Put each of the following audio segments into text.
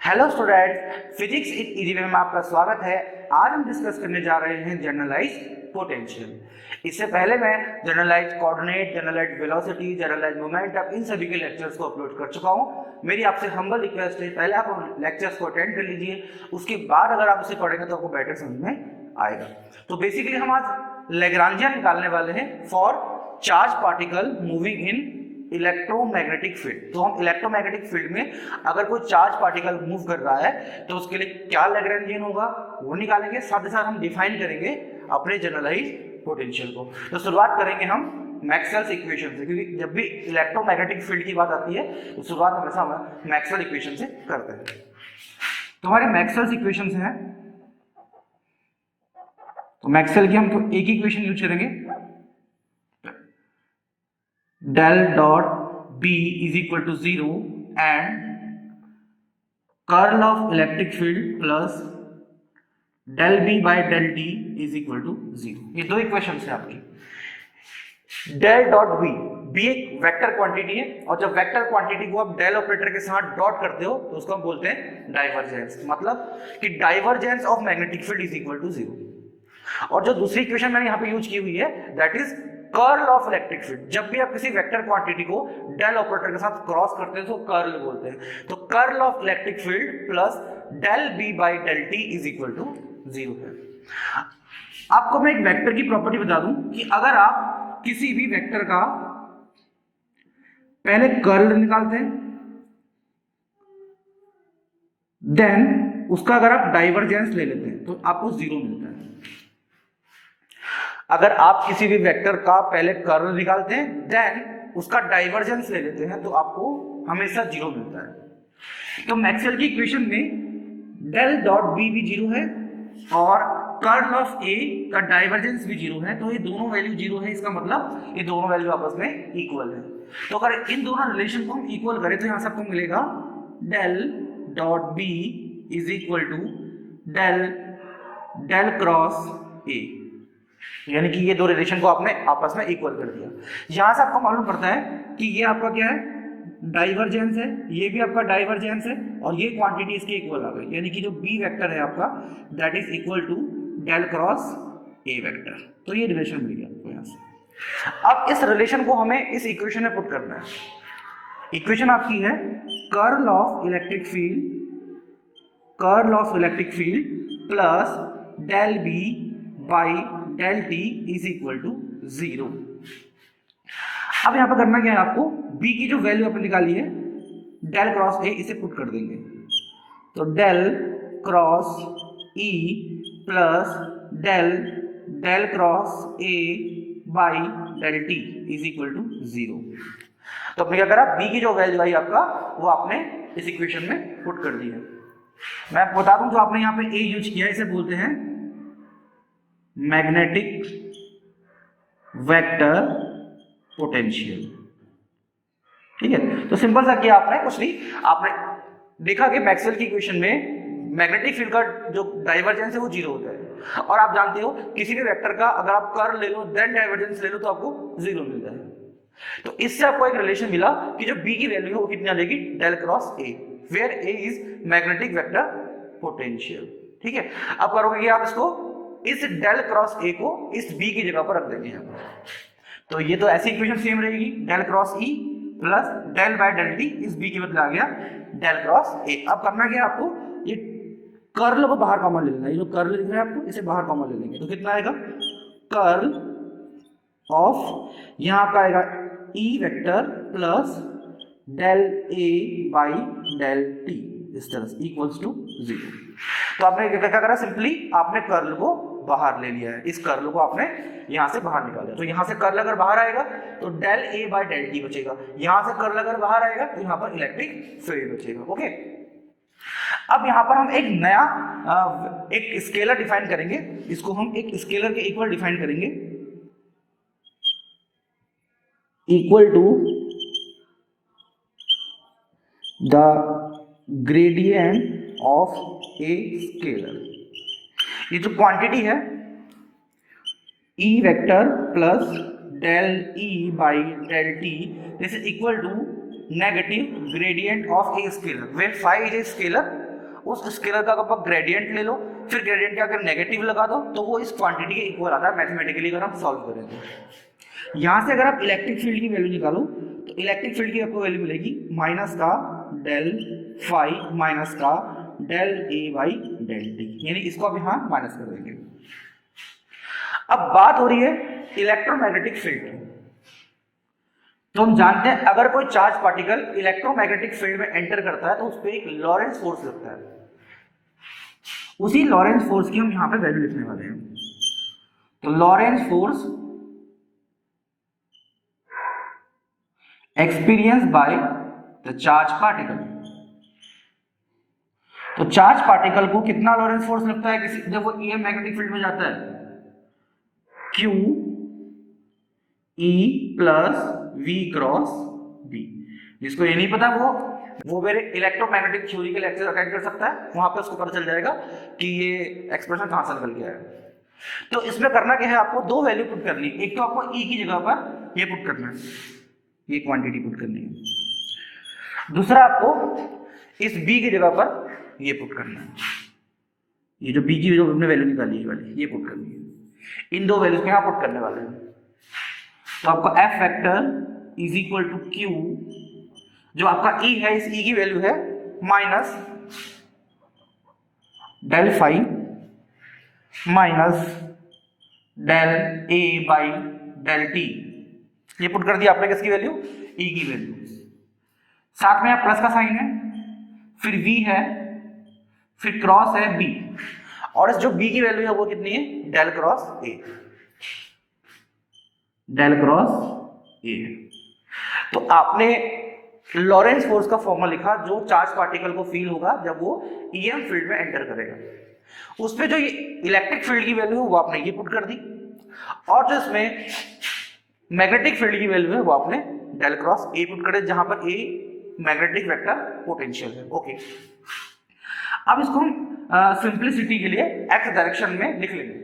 Hello student, physics in easy way में आपका स्वागत है। आज हम डिस्कस करने जा रहे हैं जनरलाइज पोटेंशियल। इससे पहले मैं generalize coordinate, generalize velocity, generalize momentum इन सभी के लेक्चर्स को अपलोड कर चुका हूं। मेरी आपसे हम्बल रिक्वेस्ट है, पहले आप लेक्चर्स को अटेंड कर लीजिए, उसके बाद अगर आप इसे पढ़ेंगे तो आपको बेटर समझ में आएगा। तो बेसिकली हम आज लैग्रांजियन निकालने वाले हैं for charge particle moving in electromagnetic field. तो हम इलेक्ट्रोमैग्नेटिक फील्ड में अगर कोई चार्ज पार्टिकल मूव कर रहा है तो उसके लिए क्या लैग्रेंजियन होगा वो निकालेंगे, साथ ही साथ हम डिफाइन करेंगे अपने जनरलाइज पोटेंशियल को। तो शुरुआत करेंगे हम मैक्सवेल्स इक्वेशन से, क्योंकि जब भी इलेक्ट्रोमैग्नेटिक फील्ड की बात आती है तो शुरुआत हमेशा हम मैक्सवेल इक्वेशन से करते हैं। तो हमारे मैक्सवेल्स इक्वेशन हैं, तो मैक्सवेल की हम एक इक्वेशन यूज करेंगे, del dot B is equal to 0 and curl of electric field plus del B by del D is equal to 0। ये दो इक्वेशन है आपकी। del dot B, B एक वेक्टर क्वांटिटी है और जब वेक्टर क्वांटिटी को आप डेल ऑपरेटर के साथ डॉट करते हो तो उसको हम बोलते हैं डाइवर्जेंस। मतलब कि divergence of magnetic field is equal to 0। और जो दूसरी इक्वेशन मैंने यहाँ पे यूज की हुई है that is curl of electric field. जब भी आप किसी वेक्टर क्वांटिटी को डेल ऑपरेटर के साथ क्रॉस करते हैं तो कर्ल बोलते हैं। तो curl of electric field plus del B by del T is equal to 0 है। आपको मैं एक वेक्टर की प्रॉपर्टी बता दूं कि अगर आप किसी भी वेक्टर का पहले कर्ल निकालते हैं देन उसका अगर आप डाइवर्जेंस ले लेते हैं तो आपको 0 मिलता है। अगर आप किसी भी वेक्टर का पहले कर्ल निकालते हैं देन उसका डाइवर्जेंस ले लेते हैं तो आपको हमेशा 0 मिलता है। तो मैक्सवेल की इक्वेशन में डेल डॉट बी भी 0 है और कर्ल ऑफ ए का डाइवर्जेंस भी 0 है। तो ये दोनों वैल्यू 0 है, इसका मतलब ये दोनों वैल्यू आपस में इक्वल है। तो अगर इन दोनों रिलेशन को हम इक्वल करें तो यहां से आपको मिलेगा del dot B is equal to del del cross A, यानी कि ये दो रिलेशन को आपने आपस में इक्वल कर दिया। यहां से आपको मालूम पड़ता है कि ये आपका क्या है, डाइवर्जेंस है, ये भी आपका डाइवर्जेंस है और ये क्वांटिटी इसके इक्वल आ गई, यानी कि जो बी वेक्टर है आपका that is equal to del cross A vector. तो ये रिलेशन मिल गया आपको यहां से। अब इस रिलेशन को हमें इस इक्वेशन में पुट करना है। इक्वेशन आपकी है curl of electric field plus del B by del T is equal to 0। अब यहां पर करना क्या है, आपको b की जो वैल्यू आपने निकाली है डेल क्रॉस ए इसे पुट कर देंगे। तो del cross e plus del del cross A by del T is equal to 0। तो आपने क्या करा, b की जो वैल्यू आई आपका वो आपने इस इक्वेशन में पुट कर दी है। मैं बता दूं जो आपने यहाँ पे a यूज किया है इसे बोलते हैं मैग्नेटिक वेक्टर पोटेंशियल। ठीक है, तो सिंपल सा किया आपने, कुछ नहीं, आपने देखा कि मैक्सवेल की इक्वेशन में मैग्नेटिक फील्ड का जो डाइवर्जेंस है वो 0 होता है और आप जानते हो किसी भी वेक्टर का अगर आप कर्ल ले लो देन डाइवर्जेंस ले लो तो आपको 0 मिलता है। तो इससे आपको एक रिलेशन मिला कि जो b की वैल्यू है वो कितनी आ जाएगी, del cross a, where a is magnetic vector potential. ठीक है, अब करोगे कि आप इसको इस डेल क्रॉस ए को इस बी की जगह पर रख देंगे हम। तो ये तो ऐसी इक्वेशन सेम रहेगी, del cross E plus del by del T इस बी के बदले आ गया डेल क्रॉस ए। अब करना क्या है आपको, ये कर्ल को बाहर कॉमन ले लेना, ये जो कर्ल दिख रहा है आपको इसे बाहर कॉमन ले लेंगे। तो कितना आएगा, कर्ल ऑफ यहां का आएगा E vector plus del A by del T इस तरह से इक्वल्स टू 0। तो आपने क्या करा, सिंपली आपने कर्ल को बाहर ले लिया है, इस कर्ल को आपने यहां से बाहर निकाला। तो यहां से कर्ल अगर बाहर आएगा तो del A by del T बचेगा, यहां से कर्ल अगर बाहर आएगा तो यहां पर इलेक्ट्रिक फील्ड बचेगा। ओके, अब यहां पर हम एक नया एक स्केलर डिफाइन करेंगे, इसको हम एक स्केलर के इक्वल डिफाइन करेंगे, equal to the gradient of a scalar. ये जो क्वांटिटी है e vector plus del e by del t this is equal to negative gradient of a scalar where phi is a scalar उस scalar का आप gradient ले लो, फिर gradient के अगर नेगेटिव लगा दो तो वो इस क्वांटिटी के इक्वल आता है मैथमेटिकली अगर हम सॉल्व करें तो। यहाँ से अगर आप इलेक्ट्रिक फील्ड की वैल्यू निकालो तो इलेक्ट्रिक फील्ड की आपको वैल्यू मिलेगी माइनस का डेल फाई माइनस का del A by del T, यानी इसको अब यहाँ माइनस कर देंगे। अब बात हो रही है इलेक्ट्रोमैग्नेटिक फील्ड की। तो हम जानते हैं अगर कोई चार्ज पार्टिकल इलेक्ट्रोमैग्नेटिक फील्ड में एंटर करता है तो उस पर एक लॉरेंस फोर्स लगता है। उसी लॉरेंस फोर्स की हम यहां पे वैल्यू लिखने वाले हैं। तो Lawrence force experience by the charge particle. तो चार्ज पार्टिकल को कितना लॉरेंस फोर्स लगता है किसी जब वो ईएम मैग्नेटिक फील्ड में जाता है? Q E plus V cross B। जिसको ये नहीं पता वो मेरे इलेक्ट्रोमैग्नेटिक थ्योरी के लेक्चर अटेंड कर सकता है, वहां पे उसको पता चल जाएगा कि ये एक्सप्रेशन कहां से निकल गया है। तो इसमें करना क्या है, आपको दो वैल्यू पुट करनी है। एक तो आपको E की जगह पर ये पुट करना है, ये क्वांटिटी पुट करनी है। दूसरा आपको इस B की जगह पर ये पुट करना है, ये जो B की जो हमने वैल्यू निकाली है वाली ये पुट करनी है। इन दो वैल्यूज को यहां पुट करने वाले हैं। तो आपका F vector is equal to Q, जो आपका E है इस E की वैल्यू है minus del phi minus del A by del T। ये पुट कर दिया आपने किसकी वैल्यू? E की वैल्यू। साथ में आप प्लस का साइन है, फिर V है, फिर क्रॉस है B, और इस जो B की वैल्यू है वो कितनी है? Del cross A, del cross A। तो आपने लॉरेंस फोर्स का फॉर्मूला लिखा जो चार्ज पार्टिकल को फील होगा जब वो ईएम फील्ड में एंटर करेगा। उस पे जो इलेक्ट्रिक फील्ड की वैल्यू है वो आपने ये पुट कर दी, और जो इसमें मैग्नेटिक फील्ड की वैल्यू है वो आपने डेल क्रॉस A पुट कर दी, जहां पर A मैग्नेटिक वेक्टर पोटेंशियल है। ओके, अब इसको हम सिंप्लिसिटी के लिए एक्स डायरेक्शन में लिख लेंगे।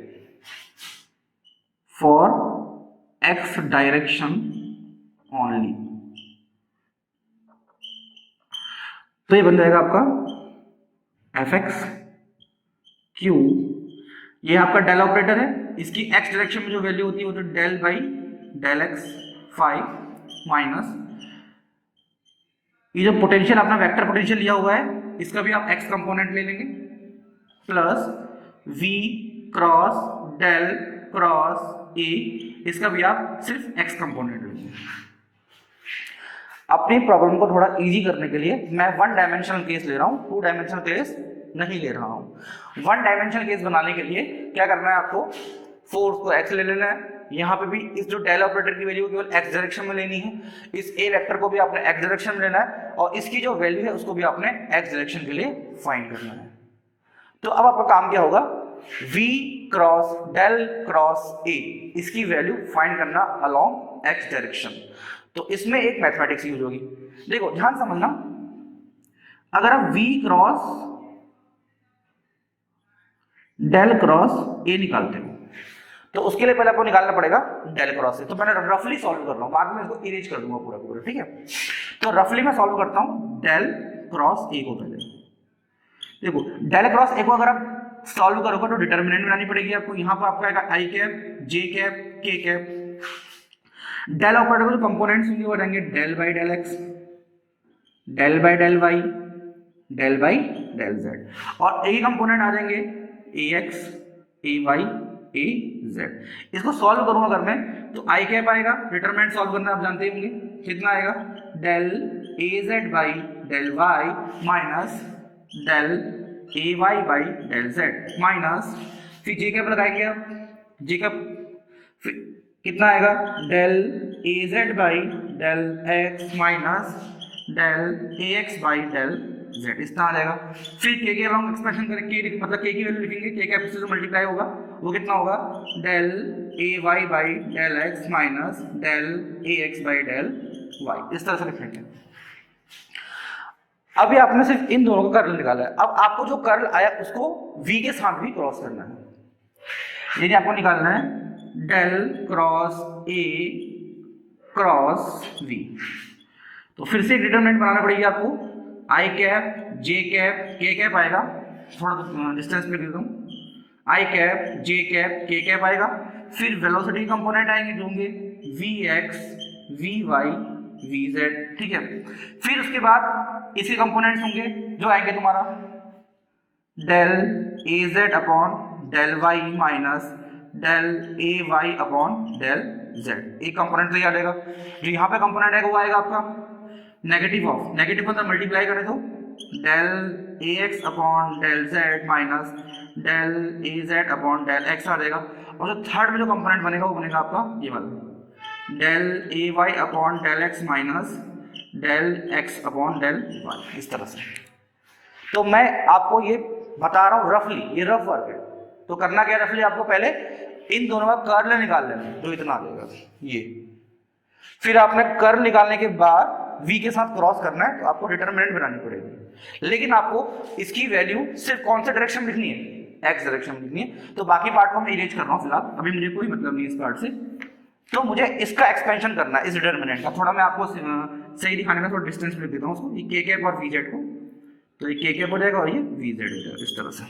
फॉर एक्स डायरेक्शन ओनली, तो ये बन जाएगा आपका एफ एक्स क्यू, ये आपका डेल ऑपरेटर है, इसकी एक्स डायरेक्शन में जो वैल्यू होती है वो तो del by del X five minus ये जो पोटेंशियल अपना वेक्टर पोटेंशियल लिया हुआ है इसका भी आप एक्स कंपोनेंट ले लेंगे, plus V cross del cross A, इसका भी आप सिर्फ एक्स कंपोनेंट लेंगे। अपनी प्रॉब्लम को थोड़ा इजी करने के लिए मैं वन डायमेंशनल केस ले रहा हूं, टू डायमेंशनल केस नहीं ले रहा हूं। वन डायमेंशनल केस बनाने के लिए क्या करना है, आपको फोर्स को एक्स ले लेना है, यहाँ पे भी इस जो डेल ऑपरेटर की वैल्यू केवल एक्स डायरेक्शन में लेनी है, इस ए वेक्टर को भी आपने एक्स डायरेक्शन में लेना है, और इसकी जो वैल्यू है उसको भी आपने एक्स डायरेक्शन के लिए फाइंड करना है। तो अब आपका काम क्या होगा, v cross del cross A, इसकी वैल्यू फाइंड करना अलोंग एक्स डायरेक्शन। तो इसमें एक मैथमेटिक्स यूज होगी। देखो ध्यान समझना, अगर आप v cross del cross A निकालते हो तो उसके लिए पहले आपको निकालना पड़ेगा डेल क्रॉस ए। तो मैंने रफली सॉल्व कर रहा हूं, बाद में इसको इरेज कर दूंगा पूरा पूरा, ठीक है। तो रफली मैं सॉल्व करता हूं डेल क्रॉस ए को। पहले देखो डेल क्रॉस ए को अगर आप सॉल्व करोगे तो डिटर्मिनेंट बनानी पड़ेगी आपको। यहां पर आपका आएगा I cap, J cap, K cap. Del operator के जो कंपोनेंट्स होंगे वो रहेंगे del by del X, del by del Y, del by del Z, और ए कंपोनेंट आ जाएंगे A X, A Y, A Z. इसको सॉल्व करूंगा अगर मैं तो आई कैप आएगा, डिटरमिनेंट सॉल्व करना आप जानते होंगे, कितना आएगा del A Z by del Y minus del A Y by del Z, minus फिर जे कैप लगाएंगे आप, जे कैप फिर कितना आएगा del A Z by del X minus del A X by del Z, इतना आ जाएगा। फिर के अराउंड एक्सप्रेशन करें, के मतलब के की वैल्यू लिखेंगे, के कैप से जो मल्टीप्लाई होगा वो कितना होगा del A Y by del X minus del A X by del Y, इस तरह से लिखेंगे। अभी आपने सिर्फ इन दोनों का कर्ल निकाला है, अब आपको जो कर्ल आया उसको v के साथ भी क्रॉस करना है। यानी आपको निकालना है del cross a cross v। तो फिर से डिटरमिनेंट बनाना पड़ेगी आपको, I cap J cap K cap आएगा, थोड़ा डिस्टेंस में देता हूँ, I cap J cap K cap आएगा। फिर वेलोसिटी कंपोनेंट आएंगे जो होंगे V X V Y V Z, ठीक है। फिर उसके बाद इसके कंपोनेंट्स होंगे जो आएंगे तुम्हारा del A Z upon del Y minus del A Y upon del Z, एक कंपोनेंट तो याद आएगा। जो यहाँ पे कंपोनेंट आएगा वो आएगा आपका नेगेटिव ऑफ, नेगेटिव मतलब मल्टीप्लाई करें तो del A X upon del Z minus del A Z upon del X आ जाएगा। और जो थर्ड में जो कंपोनेंट बनेगा वो बनेगा आपका ये वाला del A Y upon del X minus del X upon del Y, इस तरह से। तो मैं आपको ये बता रहा हूँ रफली, ये रफ वर्क है। तो करना क्या रफली, आपको पहले इन दोनों का कर्ल निकाल लेना है, जो इतना आ जाएगा ये। फिर आपने कर्ल निकालने के बाद v के साथ क्रॉस करना है, तो आपको डिटरमिनेंट बनानी पड़ेगी। लेकिन आपको इसकी वैल्यू सिर्फ कौन से डायरेक्शन में लिखनी है, x डायरेक्शन में लिखनी है। तो बाकी पार्ट को मैं इरेज कर रहा हूँ फिलहाल, अभी मुझे कोई मतलब नहीं इस पार्ट से। तो मुझे इसका एक्सपेंशन करना है, इस डिटरमिनेंट का। थोड़ा मैं आपको सही दिखाने का थोड़ा डिस्टेंस लिख देता हूँ उसको, ये के कैप और वी जेड को। तो ये के कैप हो जाएगा और ये वी जेड हो जाएगा, इस तरह से।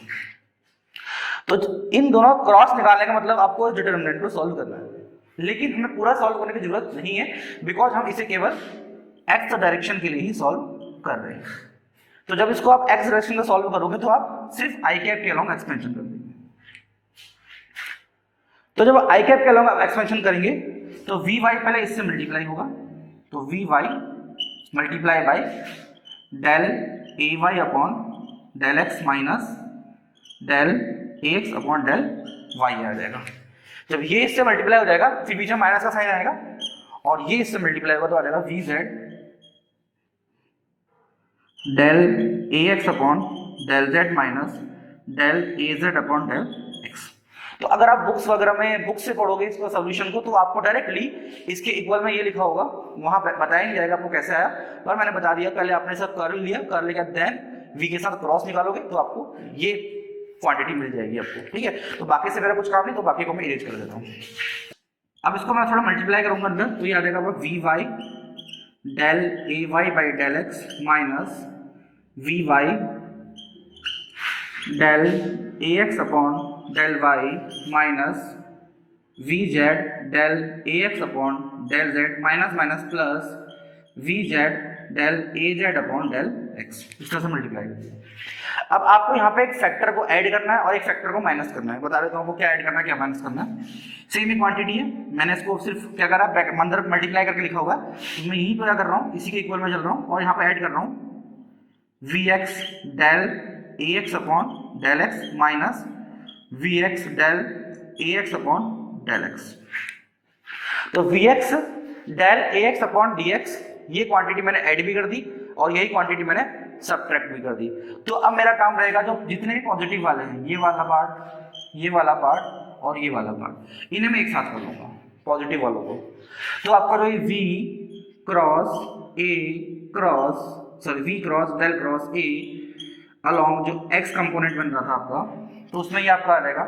तो इन दोनों क्रॉस निकालने का मतलब आपको इस डिटरमिनेंट को सॉल्व करना है। लेकिन हमें पूरा सॉल्व करने की जरूरत नहीं है, बिकॉज हम इसे केवल एक्स डायरेक्शन के लिए ही सॉल्व कर रहे हैं। तो जब इसको आप एक्स डायरेक्शन में सॉल्व करोगे तो आप सिर्फ आई कैप के अलोंग एक्सपेंशन कर देंगे। तो जब आई कैप के अलोंग आप एक्सपेंशन करेंगे तो वी वाई पहले इससे मल्टीप्लाई होगा, तो V Y multiply by del A Y upon del X minus del A X upon del Y आ जाएगा। जब ये इससे मल्टीप्लाई हो जाएगा फिर बीच में माइनस का साइन आएगा और ये इससे मल्टीप्लाई होगा तो आ जाएगा V Z del A X upon del Z minus del A Z upon del X. तो अगर आप बुक्स वगैरह में बुक से पढ़ोगे इसको सॉल्यूशन को, तो आपको डायरेक्टली इसके इक्वल में ये लिखा होगा, वहां बताया नहीं जाएगा आपको कैसे आया, पर मैंने बता दिया। पहले आपने सब कर्ल लिया, कर्ल लेकर देन वी के साथ क्रॉस निकालोगे तो आपको ये क्वांटिटी मिल जाएगी आपको, ठीक है। तो बाकी से मेरा कुछ काम नहीं, तो बाकी को मैं इरेज कर देता हूँ। अब इसको मैं थोड़ा मल्टीप्लाई करूंगा अंदर, तो ये आ जाएगा V Y del A Y by del X minus V Y del A X upon del Y minus V Z del A X upon del Z minus minus plus V Z del A Z upon del X, इस तरह से multiply करते हैं। अब आपको यहाँ पे एक फैक्टर को ऐड करना है और एक फैक्टर को माइनस करना है। बता देता हूँ आपको क्या ऐड करना है क्या माइनस करना है। सेम ही क्वांटिटी है, मैंने इसको सिर्फ क्या करा अंदर मल्टीप्लाई करके लिखा हुआ है, तो मैं यहीं पर क्या कर रहा हूँ, इसी के इक्वल में चल रहा हूँ और यहाँ पे ऐड कर रहा हूँ V X del A X upon del X minus V X del A X upon del X. तो V X del A X upon D X ये क्वांटिटी मैंने ऐड भी कर दी और यही क्वांटिटी मैंने सबट्रैक्ट भी कर दी। तो अब मेरा काम रहेगा जो जितने भी पॉजिटिव वाले हैं, ये वाला पार्ट, ये वाला पार्ट और ये वाला पार्ट, इन्हें मैं एक साथ कर लूंगा पॉजिटिव वालों को। तो आपका जो v cross A cross sorry v cross del cross A along जो x कंपोनेंट बन रहा था आपका, तो उसमें ये आपका आ जाएगा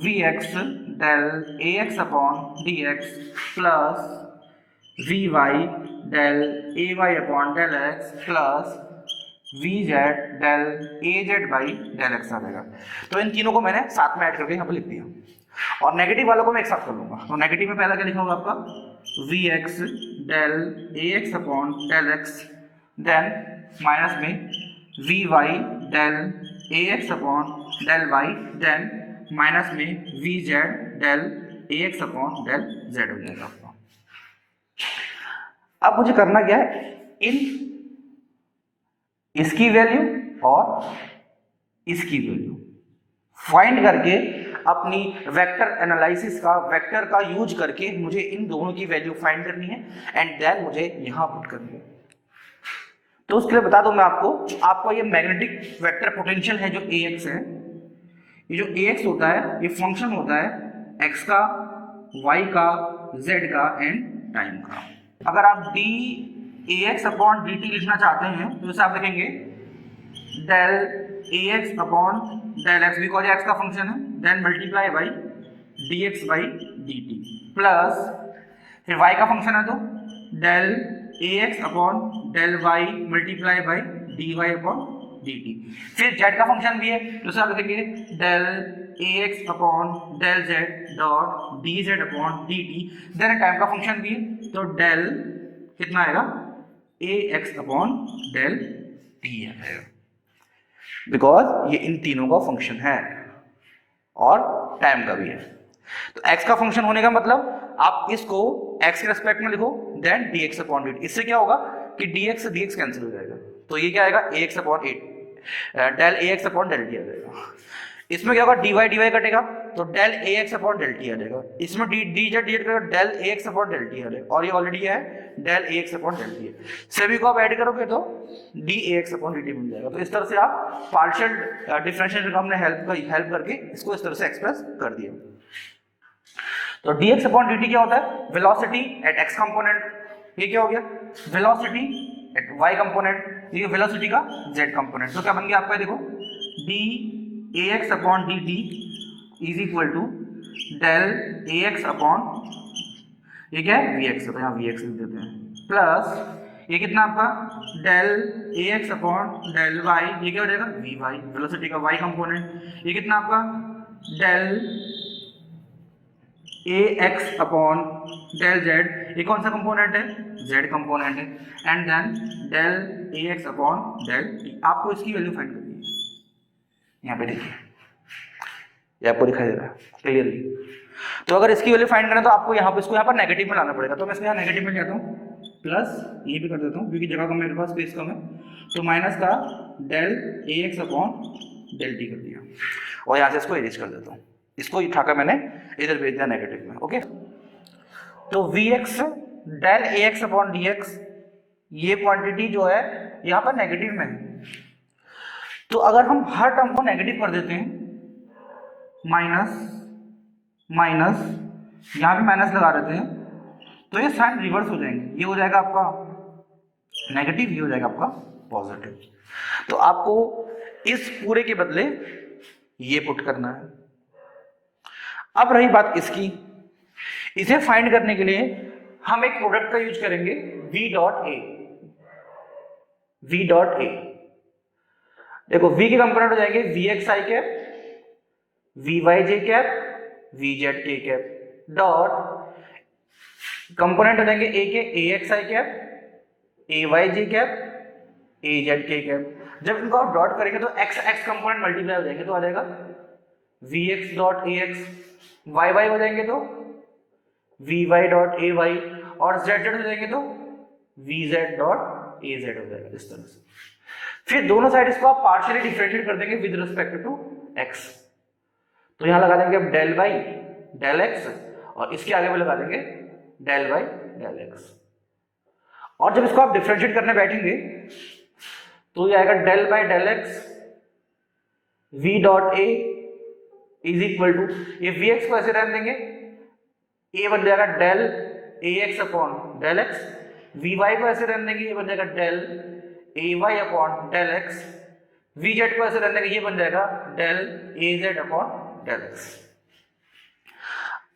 V X del A X upon D X plus V Y del A Y upon del X plus V Z del A Z by del X आ जाएगा। तो इन तीनों को मैंने साथ में ऐड करके यहाँ पे लिख दिया और नेगेटिव वालों को मैं एक साथ कर लूंगा। तो नेगेटिव में पहला क्या लिखा होगा आपका V X del A X upon del X, then minus में V Y del A X upon del Y, then minus में V Z del A X upon del Z हो जाएगा आपका। अब मुझे करना क्या है, इन इसकी वैल्यू और इसकी वैल्यू फाइंड करके अपनी वेक्टर एनालिसिस का वेक्टर का यूज करके मुझे इन दोनों की वैल्यू फाइंड करनी है एंड देन मुझे यहां पुट करनी है। तो उसके लिए बता दूं मैं आपको ये मैग्नेटिक वेक्टर पोटेंशियल है जो Ax है, ये जो Ax होता है ये फंक्शन होता है x का, y का, z का एंड टाइम का। अगर आप dAx अपॉन dt लिखना चाहते हैं तो इसे आप लिखेंगे del Ax upon del x, because x का फंक्शन है, then multiply by dx by dt plus फिर y का फंक्शन है तो del Ax upon del y multiply by D Y upon D T. फिर जेड का फंक्शन भी है तो सर आप लिखेंगे del A X upon del Z dot D Z upon D T. Then time का फंक्शन भी है तो डेल कितना आएगा ए एक्स अपॉन डेल टी है, बिकॉज ये इन तीनों का फंक्शन है और टाइम का भी है। तो x का फंक्शन होने का मतलब आप इसको x के रेस्पेक्ट में लिखो देन dx अपॉन dt। इससे क्या होगा कि dx से dx कैंसिल हो जाएगा तो ये क्या आएगा ax upon del ax upon del T आ जाएगा। इसमें क्या होगा dy कटेगा तो del ax upon del T आ जाएगा। इसमें dz कटेगा del ax upon del T आ जाएगा और ये ऑलरेडी है del ax upon del T है। सभी को आप ऐड करोगे तो dAx अपॉन dt मिल जाएगा। तो इस तरह से आप पार्शियल डिफरेंशियल हमने हेल्प करके इसको इस तरह से एक्सप्रेस कर दिया। तो dx अपॉन dt क्या होता है वेलोसिटी एट x कंपोनेंट। ये क्या हो गया वेलोसिटी एट y कंपोनेंट, ये वेलोसिटी का z कंपोनेंट। तो क्या बन गया आपका देखो dAx upon dt is equal to del ax upon ये क्या है vx, तो यहाँ vx लिख देते हैं प्लस ये कितना आपका del ax upon del y, ये क्या हो जाएगा vy वेलोसिटी का y कंपोनेंट। ये कितना आपका del ax upon del z, ये कौन सा कंपोनेंट है z कंपोनेंट है, and then del ax upon del t। आपको इसकी वैल्यू फाइंड करनी है। यहाँ पे देखिए ये आपको दिखाई दे रहा है क्लियरली। तो अगर इसकी वैल्यू फाइंड करना तो आपको यहाँ पे इसको यहाँ पर नेगेटिव में लाना पड़ेगा। तो मैं इसको यहाँ नेगेटिव में लाता हूँ प्लस ये भी कर देता हूँ क्योंकि जगह कम मेरे पास स्पेस कम है। तो माइनस का del ax upon del t कर दिया और यहाँ से इसको इरेज कर देता हूँ। इसको उठाकर मैंने इधर भेज दिया नेगेटिव में। ओके तो vx del ax upon dx ये क्वांटिटी जो है यहाँ पर नेगेटिव में है। तो अगर हम हर टर्म को नेगेटिव कर देते हैं माइनस माइनस यहाँ भी माइनस लगा देते हैं तो ये साइन रिवर्स हो जाएंगे। ये हो जाएगा आपका नेगेटिव, ये हो जाएगा आपका पॉजिटिव। तो आपको इस पूरे के बदले ये पुट करना है। अब रही बात इसकी, इसे फाइंड करने के लिए हम एक प्रोडक्ट का यूज करेंगे v डॉट ए। v डॉट ए देखो v के कंपोनेंट हो जाएंगे vx i cap vy j cap vz k cap dot component हो जाएंगे a के ax i cap ay j cap az k cap. जब इनको आप डॉट करेंगे तो x x कंपोनेंट मल्टीप्लाई हो जाएंगे तो आ जाएगा vx dot ax, y y हो जाएंगे तो vy डॉट ay और z z हो जाएंगे तो vz डॉट az हो जाएगा इस तरह से। फिर दोनों साइड इसको आप पार्शियली डिफरेंशिएट कर देंगे विद रिस्पेक्ट टू x। तो यहां लगा देंगे अब डेल y डेल x और इसके आगे में लगा देंगे डेल y डेल x। और जब इसको आप डिफरेंशिएट करने बैठेंगे तो ये आएगा del by del x v dot a is equal to ये vx को ऐसे रहने देंगे, a बन जाएगा del ax upon del x, vy को ऐसे रहने देंगे, ये बन जाएगा del ay upon del x, vz को ऐसे रहने देंगे, ये बन जाएगा del az upon del x।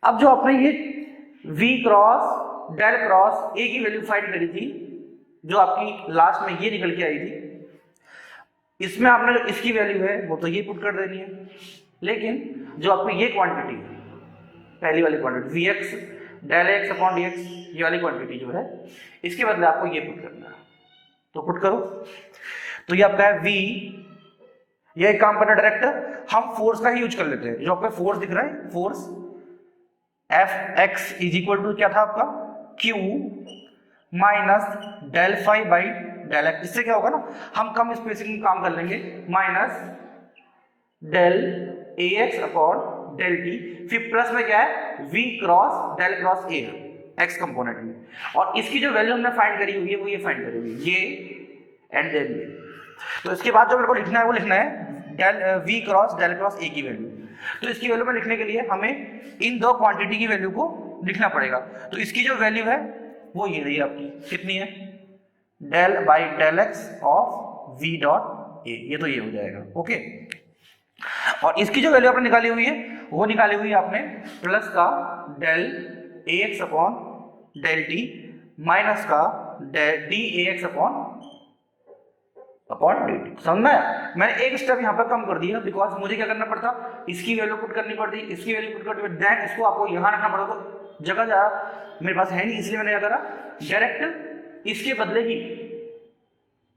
अब जो आपने ये v cross del cross a की वैल्यू फाइंड करी थी जो आपकी लास्ट में ये निकल के आई थी, इसमें आपने जो इसकी वैल्यू है वो तो ये पुट कर देनी है, लेकिन जो आपकी ये क्वांटिटी पहली वाली quantity vx del x upon dx ये वाली क्वांटिटी जो है इसके बदले आपको ये पुट करना है। तो पुट करो तो ये आपका है v, ये एक काम करना डायरेक्ट हम फोर्स का ही यूज कर लेते हैं। जो आपका फोर्स दिख रहा है force Fx is equal to क्या था आपका q minus del phi by del X. इससे क्या होगा ना हम कम स्पेसिंग में काम कर लेंगे, minus del ax upon del T, फिर प्लस में क्या है v cross del cross a x component में, और इसकी जो वैल्यू हमने फाइंड करी हुई है वो ये फाइंड करी हुई है ये एंड देन ये। तो इसके बाद जो मेरे को लिखना है वो लिखना है del v cross del cross a की वैल्यू। तो इसकी वैल्यू में लिखने के लिए हमें इन दो क्वांटिटी की वैल्यू को लिखना पड़ेगा। तो इसकी जो वैल्यू है वो ये रही आपकी, कितनी है del by del X of v dot a, ये तो ये हो जाएगा। ओके और इसकी जो वैल्यू आपने निकाली हुई है वो निकाली हुई है आपने प्लस का del ax upon del t minus का D ax upon upon dt। समझ में आया? मैंने एक स्टेप यहाँ पर कम कर दिया, बिकॉज मुझे क्या करना पड़ता, इसकी वैल्यू पुट करनी पड़ती, इसकी वैल्यू पुट करनी पड़ती, देन इसको आपको यहाँ रखना पड़ता, तो जगह जा मेरे पास है नहीं, इसलिए मैंने क्या करा, डायरेक्ट इसके बदले ही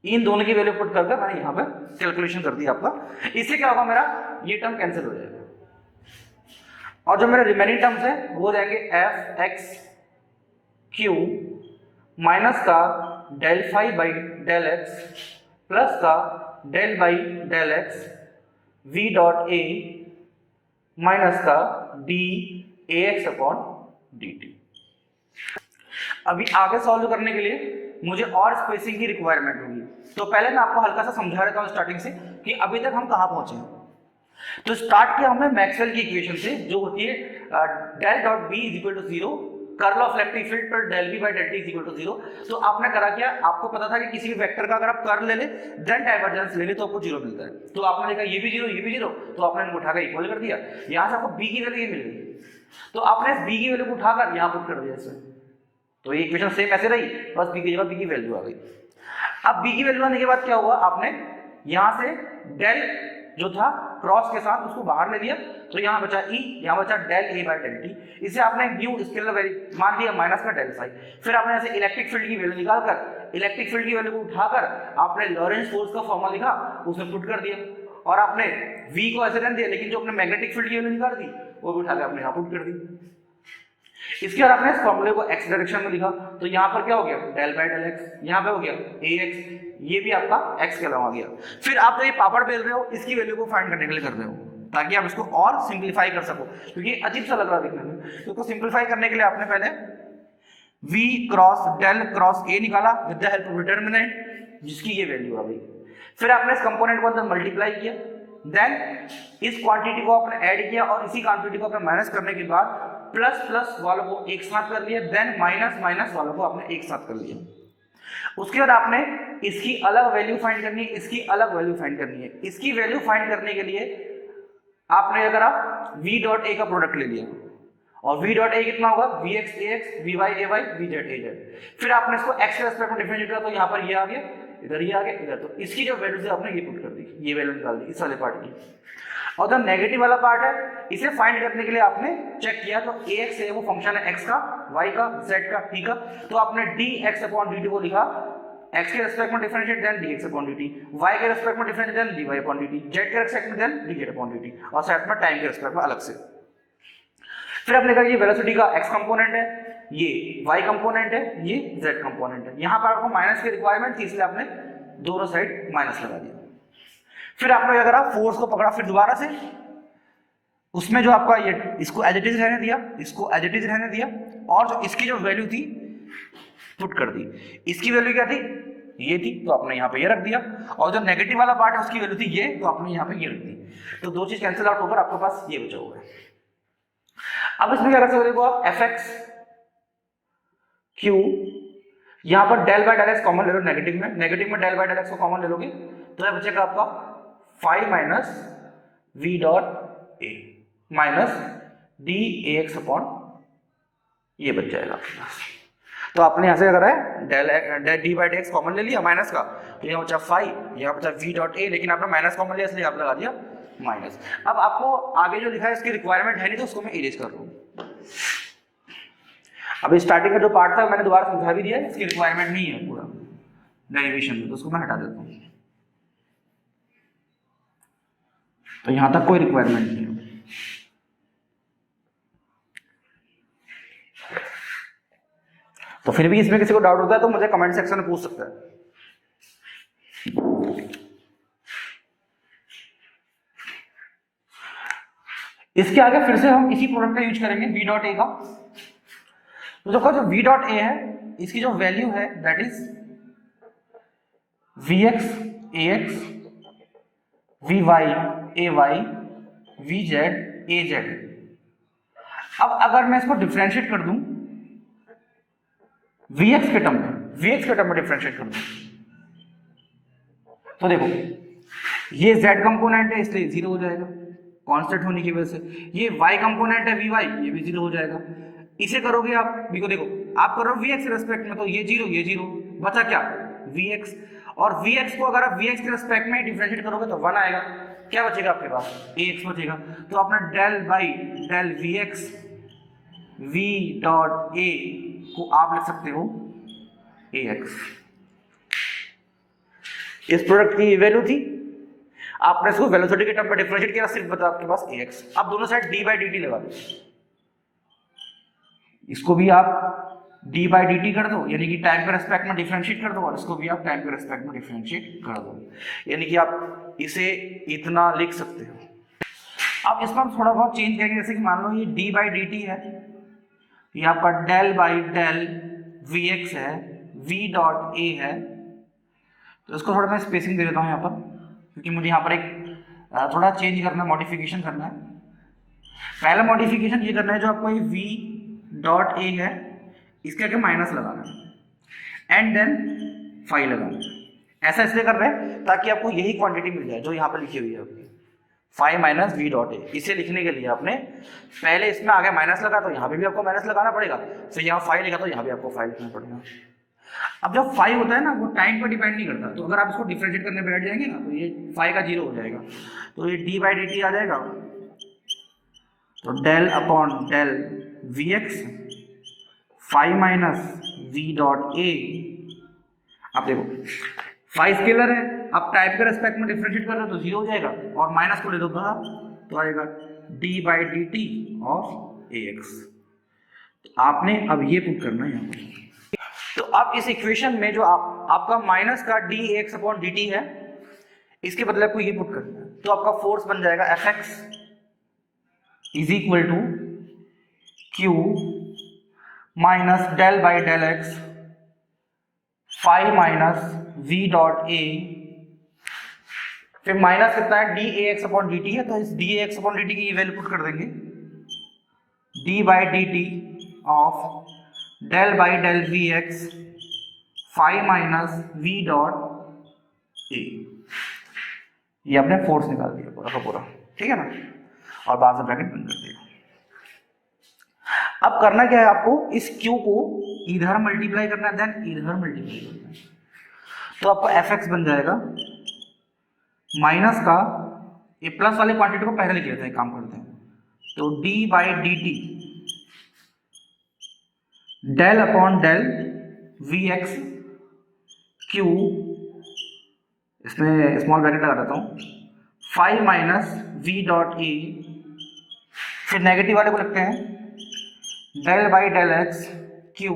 इन दोनों की वैल्यू पुट करके मैंने यहाँ पे कैलकुलेशन कर दिया आपका। इससे क्या होगा, मेरा ये टर्म कैंसिल हो जाएगा और जो मेरे रिमेनिंग टर्म्स है वो जाएंगे एफ एक्स क्यू माइनस का del phi by del X plus का del by del X V dot A minus का D A X upon D T. अभी आगे सॉल्व करने के लिए मुझे और स्पेसिंग की रिक्वायरमेंट होगी, तो पहले मैं आपको हल्का सा समझा देता हूँ स्टार्टिंग से कि अभी तक हम कहाँ पहुंचे हैं। तो स्टार्ट किया हमने मैक्सवेल की इक्वेशन से, जो होती है del dot B is equal to zero, curl of electric field पर del B by del T is equal to zero. तो आपने करा क्या, आपको पता था कि किसी भी वेक्टर का अगर आप कर्ल ले ले देन डाइवर्जेंस ले ले तो आपको जीरो मिलता है। तो आपने देखा ये भी जीरो ये भी जीरो, तो आपने इनको उठाकर इक्वल कर दिया, यहाँ से आपको बी की वैल्यू ये मिल गई, तो आपने इस बी की वैल्यू को उठाकर यहाँ पुट कर दिया इसमें, तो ये इक्वेशन सेम ऐसे रही, बस बी की जगह बी की वैल्यू आ गई। अब बी की वैल्यू आने के बाद क्या हुआ, आपने यहाँ से डेल जो था क्रॉस के साथ उसको बाहर ले लिया, तो यहाँ बचा ई, यहाँ बचा del A by del T. इसे आपने न्यू स्केलर वैल्यू मान दिया माइनस का डेल फाई। फिर आपने ऐसे इलेक्ट्रिक फील्ड की वैल्यू निकालकर इलेक्ट्रिक फील्ड की वैल्यू को उठाकर आपने लॉरेंस फोर्स का फॉर्मूला लिखा, उसमें पुट कर दिया, और आपने v को ऐसे रहने दिया, लेकिन जो आपने मैग्नेटिक फील्ड की वैल्यू निकाल दी वो भी उठाकर आपने यहाँ पुट कर दी। इसके बाद आपने इस फॉर्मूले को x डायरेक्शन में लिखा, तो यहाँ पर क्या हो गया, डेल बाई डेल एक्स, यहाँ पे हो गया ax, ये भी आपका x के अलावा गया। फिर आप जो ये पापड़ बेल रहे हो इसकी वैल्यू को फाइंड करने के लिए कर रहे हो, ताकि आप इसको और सिंप्लीफाई कर सको, क्योंकि अजीब सा लग रहा है देखने में। तो इसको सिंप्लीफाई करने के लिए आपने पहले v cross del cross a निकाला with the help of determinant, जिसकी ये वैल्यू आ गई। फिर आपने इस कंपोनेंट को अंदर मल्टीप्लाई किया, देन इस क्वांटिटी को आपने ऐड किया और इसी क्वांटिटी को आपने माइनस करने के बाद प्लस प्लस वालों को एक साथ कर लिया, देन माइनस माइनस वालों को आपने एक साथ कर लिया। उसके बाद आपने इसकी अलग वैल्यू फाइंड करनी है, इसकी अलग वैल्यू फाइंड करनी है। इसकी वैल्यू फाइंड करने के लिए आपने अगर आप v डॉट a का प्रोडक्ट ले लिया, और v डॉट a कितना होगा, vx ax vy ay vz az। फिर आपने इसको x के रेस्पेक्ट में डिफरेंशिएट किया, तो यहाँ पर ये आ गया, इधर ये आ गया, इधर, तो इसकी जो वैल्यू से आपने ये पुट कर दी, ये वैल्यू निकाल दी इस वाले पार्ट की। और जो नेगेटिव वाला पार्ट है इसे फाइंड करने के लिए आपने चेक किया, तो ax है वो फंक्शन है x का, y का, z का, t का, तो आपने dx अपॉन dt को लिखा, x के रेस्पेक्ट में differentiate then dx upon dt, y के रेस्पेक्ट में differentiate then dy upon dt, z के रेस्पेक्ट में देन dz अपॉन dt, और साथ में टाइम के रेस्पेक्ट में अलग से। फिर आपने कहा ये वेलोसिटी का x कंपोनेंट है, ये y कंपोनेंट है, ये z कंपोनेंट है। यहाँ पर आपको माइनस की रिक्वायरमेंट थी, इसलिए आपने दोनों साइड माइनस लगा दिया। फिर आपने अगर आप फोर्स को पकड़ा, फिर दोबारा से उसमें जो आपका ये इसको एज इट इज रहने दिया, इसको एज इट इज रहने दिया, और जो इसकी जो वैल्यू थी पुट कर दी। इसकी वैल्यू क्या थी, ये थी, तो आपने यहाँ पे ये रख दिया, और जो नेगेटिव वाला पार्ट है उसकी वैल्यू थी ये, तो आपने यहाँ पे ये रख दी। तो दो चीज कैंसिल आउट होकर आपके पास ये बचा हुआ है। अब इसमें क्या कर सकते हो आप, एफ एक्स क्यू, यहाँ पर del by del X common ले लो, नेगेटिव में डेल बाय डेल एक्स को कॉमन ले लोगे, तो यह बचेगा आपका five minus V dot A minus D A X upon, ये बच जाएगा आपके पास। तो आपने यहां से अगर है del D by D X common ले लिया माइनस का, तो यहाँ बचा फाइव, यहाँ बचा वी डॉट ए, लेकिन आपने माइनस कॉमन लिया इसलिए आप लगा दिया माइनस। अब आपको आगे जो लिखा है इसकी रिक्वायरमेंट है नहीं, तो उसको मैं इरेज कर रहा हूँ। अभी स्टार्टिंग का जो पार्ट था मैंने दोबारा समझा भी दिया, इसकी रिक्वायरमेंट नहीं है पूरा डेरिवेशन में, तो उसको मैं हटा देता हूँ। तो यहां तक कोई रिक्वायरमेंट नहीं है। तो फिर भी इसमें किसी को डाउट होता है तो मुझे कमेंट सेक्शन में पूछ सकता है। इसके आगे फिर से हम इसी प्रोडक्ट का यूज करेंगे, v डॉट ए का। तो देखो जो v डॉट ए है इसकी जो वैल्यू है that is vx ax vy ay vz az। अब अगर मैं इसको डिफरेंशिएट कर दूं vx के टर्म में डिफरेंशिएट कर दूं, तो देखो ये z कंपोनेंट है इसलिए जीरो हो जाएगा कांस्टेंट होने की वजह से, ये y कंपोनेंट है vy, ये भी जीरो हो जाएगा। इसे करोगे आप, देखो आप करो vx रेस्पेक्ट में, तो ये जीरो बचा क्या vx, और Vx को अगर आप Vx के रिस्पेक्ट में डिफरेंशिएट करोगे तो 1 आएगा, क्या बचेगा आपके पास, Ax बचेगा। तो अपना del by del Vx V dot A को आप लिख सकते हो Ax। इस प्रोडक्ट की वैल्यू थी, आपने इसको वेलोसिटी के टर्म में डिफरेंशिएट किया, सिर्फ बता आपके पास Ax। अब दोनों साइड d बाई dt लगा दो, इसको भी आप d बाई dt कर दो, यानी कि टाइम के रेस्पेक्ट में डिफरेंशिएट कर दो, और इसको भी आप टाइम के रेस्पेक्ट में डिफरेंशिएट कर दो, यानी कि आप इसे इतना लिख सकते हो। अब इसमें हम थोड़ा बहुत चेंज करेंगे, जैसे कि मान लो ये d बाई dt है, ये आपका डेल बाई डेल Vx है, V डॉट A है, तो इसको थोड़ा मैं स्पेसिंग दे देता हूँ यहाँ पर, क्योंकि मुझे यहाँ पर एक थोड़ा चेंज करना है, मॉडिफिकेशन करना है। पहला मॉडिफिकेशन ये करना है, जो आपको ये V डॉट A है इसके आगे माइनस लगाना है एंड देन फाइव लगाना है। ऐसा इसलिए कर रहे हैं ताकि आपको यही क्वांटिटी मिल जाए जो यहाँ पर लिखी हुई है आपकी, 5 माइनस वी डॉट ए। इसे लिखने के लिए आपने पहले इसमें आगे माइनस लगा तो यहाँ पे भी आपको माइनस लगाना पड़ेगा, फिर यहाँ 5 लिखा तो यहाँ भी आपको 5 लिखना पड़ेगा। अब जब 5 होता है ना, वो टाइम पर डिपेंड नहीं करता, तो अगर आप इसको डिफरेंशिएट करने बैठ जाएंगे ना तो ये 5 का 0 हो जाएगा, तो ये d बाई डी टी आ जाएगा, तो del upon del V X 5 minus V dot A. आप देखो 5 स्केलर है, आप टाइप के रेस्पेक्ट में डिफरेंशिएट कर रहे हो तो 0 हो जाएगा, और माइनस को ले दो बाहर तो आएगा d by D T of A x. आपने अब ये पुट करना है यहाँ पर, तो अब इस इक्वेशन में जो आपका माइनस का D x upon D T है, इसके बदले आपको ये पुट करना है, तो आपका फोर्स बन जाएगा F X is equal to Q minus del by del X 5 minus v dot A, फिर माइनस कितना है D A X upon D T है, तो इस D A X upon D T की वैल्यू पुट कर देंगे, d by D T of del by del V X 5 minus v dot A. ये आपने फोर्स निकाल दिया पूरा का पूरा, ठीक है ना, और बाद में ब्रैकेट बंद कर दिया। अब करना क्या है आपको, इस Q को इधर मल्टीप्लाई करना है, देन इधर मल्टीप्लाई करना है, तो आपको एफ एक्स बन जाएगा माइनस का, ये प्लस वाले क्वांटिटी को पहले लिख लेते हैं, काम करते हैं, तो d by D T del upon del V X Q, इसमें स्मॉल ब्रैकेट लगा देता हूँ, 5 माइनस वी डॉट ए, फिर नेगेटिव वाले को लिखते हैं del by del X Q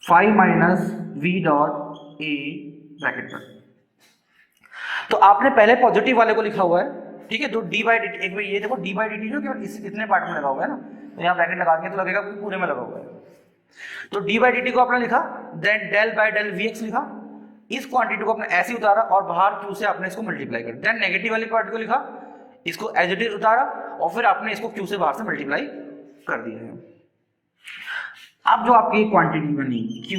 5 minus V dot A bracket पर। तो आपने पहले पॉजिटिव वाले को लिखा हुआ है, ठीक है, जो डी बाई डी टी, एक बार ये देखो डी बाई डी टी जो केवल इतने पार्ट में लगा हुआ है ना, तो यहाँ ब्रैकेट लगा के तो लगेगा पूरे में लगा हुआ है, तो डी बाई डी टी को आपने लिखा, then del by del V X लिखा, इस क्वांटिटी को आपने ऐसे उतारा और बाहर क्यू से आपने इसको मल्टीप्लाई कर, देन नेगेटिव वाली पार्ट को लिखा, इसको एज इट इज उतारा, और फिर आपने इसको क्यू से बाहर से मल्टीप्लाई कर दिया है। अब जो आपकी क्वांटिटी बनी Q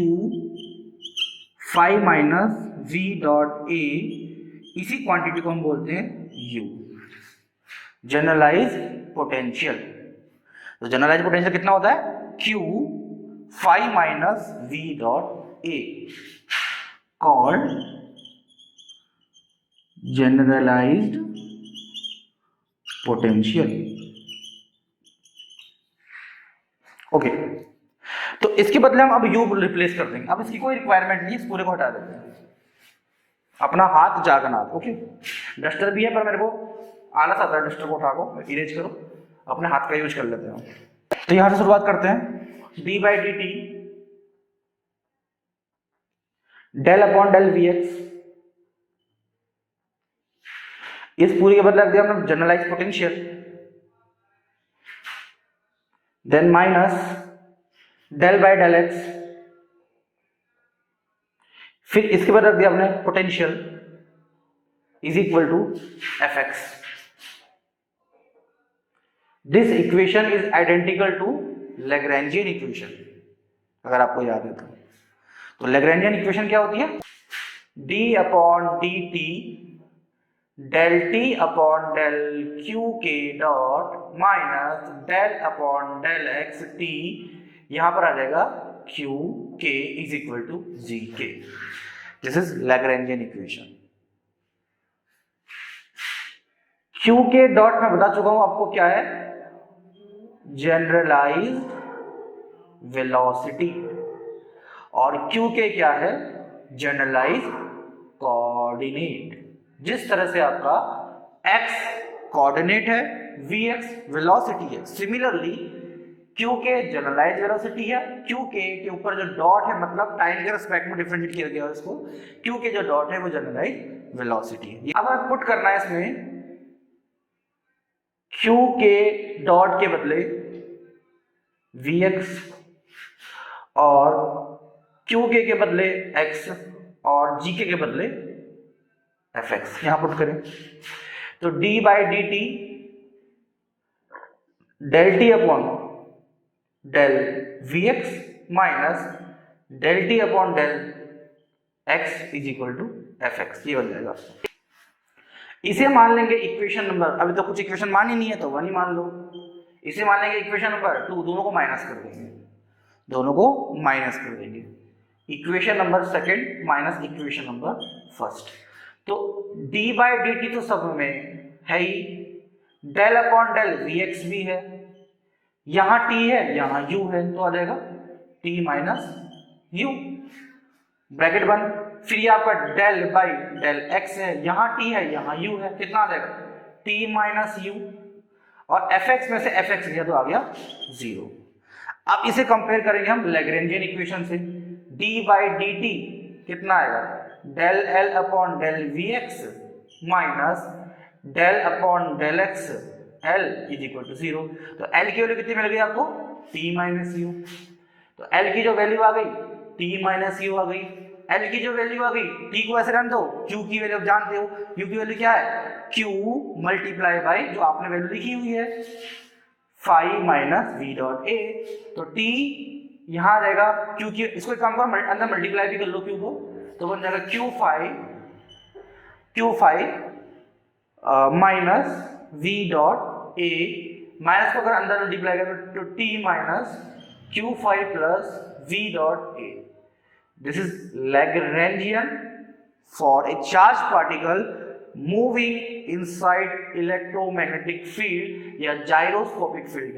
5 minus V dot A, इसी क्वांटिटी को हम बोलते हैं U, जनरलाइज पोटेंशियल। तो जनरलाइज पोटेंशियल कितना होता है, Q 5 minus V dot A, called generalised potential. Okay, तो इसके बदले हम अब यू रिप्लेस कर देंगे, अब इसकी कोई रिक्वायरमेंट नहीं, इस पूरे को हटा देते हैं, अपना हाथ जागनाथ। ओके, डस्टर भी है पर मेरे को आलस आता है डस्टर को उठा को इरेज करो, अपने हाथ का यूज कर लेते हैं। तो यहां से शुरुआत करते हैं, D by D T del upon del V X, इस पूरी के बदले रख दिया हमने generalize potential, then minus del by del X, फिर इसके बाद रख दिया हमने potential is equal to F X. This equation is identical to Lagrangian equation, अगर आपको याद है तो लैग्रैंजियन इक्वेशन क्या होती है, D upon D T del T upon del Q के dot minus del upon del X T, यहां पर आ जाएगा क्यू के इज इक्वल टू जी के। This is Lagrangian equation. Q के डॉट मैं बता चुका हूं आपको क्या है, जनरलाइज्ड वेलोसिटी, और क्यू के क्या है, जनरलाइज्ड कोऑर्डिनेट। जिस तरह से आपका x कोऑर्डिनेट है, vx वेलोसिटी है, सिमिलरली क्यू के जनरलाइज्ड वेलोसिटी है, क्यू के ऊपर जो डॉट है मतलब टाइम के रिस्पेक्ट में डिफरेंशिएट किया गया है इसको, क्यू के जो डॉट है वो जनरलाइज्ड वेलोसिटी है। अब हमें पुट करना है इसमें क्यू के डॉट के बदले vx और क्यू के बदले x और gk के बदले fx, यहां पुट करें तो d by D T del T upon del vx minus del T upon del x is equal to fx, ये बन जाएगा। इसे मान लेंगे इक्वेशन नंबर, अभी तो कुछ इक्वेशन मान ही नहीं है तो 1 ही मान लो। इसे मान लेंगे इक्वेशन नंबर 2, दोनों को माइनस कर देंगे, दोनों को माइनस कर देंगे, equation number second minus equation number first. तो d बाई डी टी तो सब में है ही, डेल अपॉन डेल vx भी है, यहां t है यहां u है, तो आ जाएगा t माइनस u, ब्रैकेट बंद। फिर ये आपका डेल बाई डेल x है, यहां t है यहां u है, कितना आ जाएगा t माइनस u, और fx में से fx लिया तो आ गया 0। अब इसे कंपेयर करेंगे हम लैग्रेंजियन इक्वेशन से, d बाई डी टी कितना आएगा, del L upon del V X minus del upon del X L is equal to 0। तो एल की वैल्यू कितनी मिल गई आपको, t माइनस यू। तो एल की जो वैल्यू आ गई t माइनस यू आ गई, एल की जो वैल्यू आ गई, t को ऐसे रहने दो, q की वैल्यू आप जानते हो, q की वैल्यू क्या है, q मल्टीप्लाई बाई जो आपने वैल्यू लिखी हुई है phi minus v dot a। तो t यहां आ जाएगा q की, इसको एक काम करो अंदर मल्टीप्लाई भी कर लो q को, तो बन जाएगा q phi minus v dot a, minus को अगर अंदर मल्टीप्लाई करें तो t minus q phi plus v dot a। This is Lagrangian for a charge particle moving inside electromagnetic field या जाइरोस्कोपिक फील्ड।